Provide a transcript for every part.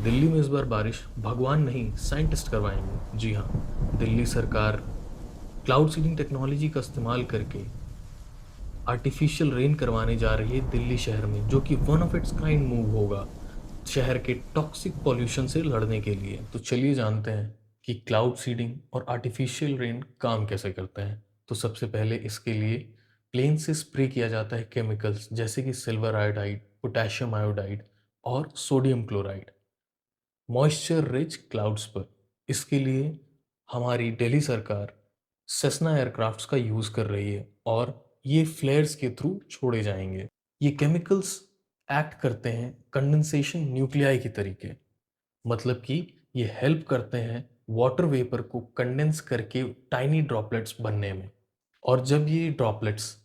दिल्ली में इस बार बारिश भगवान नहीं साइंटिस्ट करवाएंगे। जी हाँ, दिल्ली सरकार क्लाउड सीडिंग टेक्नोलॉजी का इस्तेमाल करके आर्टिफिशियल रेन करवाने जा रही है दिल्ली शहर में, जो कि one of its kind move होगा शहर के टॉक्सिक पॉल्यूशन से लड़ने के लिए। तो चलिए जानते हैं कि क्लाउड सीडिंग और आर्टिफिशियल रेन काम कैसे करते हैं। तो सबसे पहले इसके लिए प्लेन से स्प्रे किया जाता है केमिकल्स जैसे कि सिल्वर आयोडाइड, पोटेशियम आयोडाइड और sodium chloride moisture rich clouds पर। इसके लिए हमारी दिल्ली सरकार सेस्ना एयरक्राफ्ट्स का यूज़ कर रही है और ये फ्लेयर्स के थ्रू छोड़े जाएंगे। ये केमिकल्स एक्ट करते हैं कंडेंसेशन न्यूक्लियाई की तरीके, मतलब कि ये हेल्प करते हैं वाटर वेपर को कंडेंस करके टाइनी ड्रॉपलेट्स बनने में। और जब ये ड्रॉपलेट्स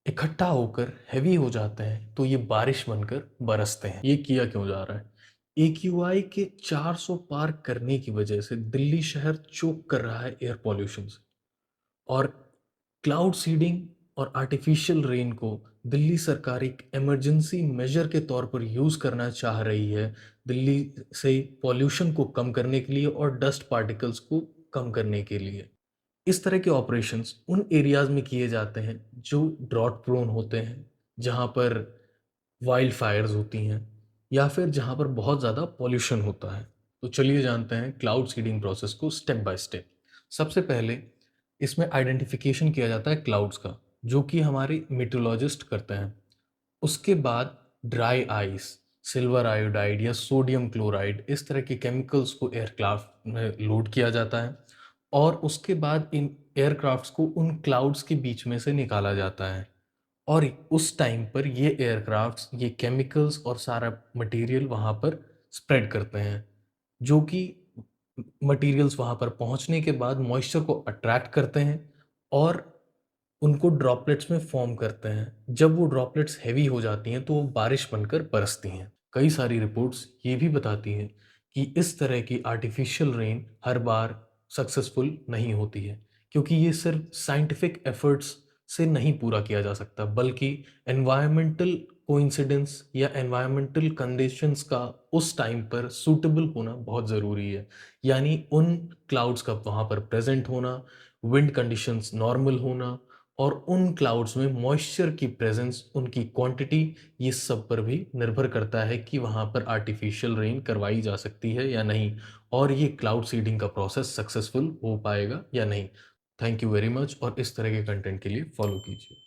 इकट्ठा होकर हैवी हो जाते हैं तो ये बारिश बनकर बरसते हैं। ये किया क्यों जा रहा है? AQI के 400 पार करने की वजह से दिल्ली शहर चोक कर रहा है एयर पॉल्यूशन से। और क्लाउड सीडिंग और आर्टिफिशियल रेन को दिल्ली सरकार एक इमरजेंसी मेजर के तौर पर यूज़ करना चाह रही है, दिल्ली से पॉल्यूशन को कम करने के लिए और डस्ट पार्टिकल्स को कम करने के लिए। इस तरह के ऑपरेशंस उन एरियाज़ में किए जाते हैं जो ड्रॉट प्रोन होते हैं, जहाँ पर वाइल्ड फायर्स होती हैं या फिर जहाँ पर बहुत ज़्यादा पॉल्यूशन होता है। तो चलिए जानते हैं क्लाउड सीडिंग प्रोसेस को स्टेप बाय स्टेप। सबसे पहले इसमें आइडेंटिफिकेशन किया जाता है क्लाउड्स का, जो कि हमारे मीटरोलॉजिस्ट करते हैं। उसके बाद ड्राई आइस, सिल्वर आयोडाइड या सोडियम क्लोराइड इस तरह के केमिकल्स को एयरक्राफ्ट में लोड किया जाता है और उसके बाद इन एयरक्राफ्ट्स को उन क्लाउड्स के बीच में से निकाला जाता है। और उस टाइम पर ये एयरक्राफ्ट्स ये केमिकल्स और सारा मटेरियल वहाँ पर स्प्रेड करते हैं, जो कि मटेरियल्स वहाँ पर पहुँचने के बाद मॉइस्चर को अट्रैक्ट करते हैं और उनको ड्रॉपलेट्स में फॉर्म करते हैं। जब वो ड्रॉपलेट्स हैवी हो जाती हैं तो वो बारिश बनकर बरसती हैं। कई सारी रिपोर्ट्स ये भी बताती हैं कि इस तरह की आर्टिफिशियल रेन हर बार सक्सेसफुल नहीं होती है, क्योंकि ये सिर्फ साइंटिफिक एफर्ट्स से नहीं पूरा किया जा सकता, बल्कि एनवायरमेंटल कोइंसिडेंस या एनवायरमेंटल कंडीशंस का उस टाइम पर सूटेबल होना बहुत ज़रूरी है। यानी उन क्लाउड्स का वहाँ पर प्रेजेंट होना, विंड कंडीशंस नॉर्मल होना और उन क्लाउड्स में मॉइस्चर की प्रेजेंस, उनकी क्वांटिटी, ये सब पर भी निर्भर करता है कि वहाँ पर आर्टिफिशियल रेन करवाई जा सकती है या नहीं और ये क्लाउड सीडिंग का प्रोसेस सक्सेसफुल हो पाएगा या नहीं। थैंक यू वेरी मच और इस तरह के कंटेंट के लिए फॉलो कीजिए।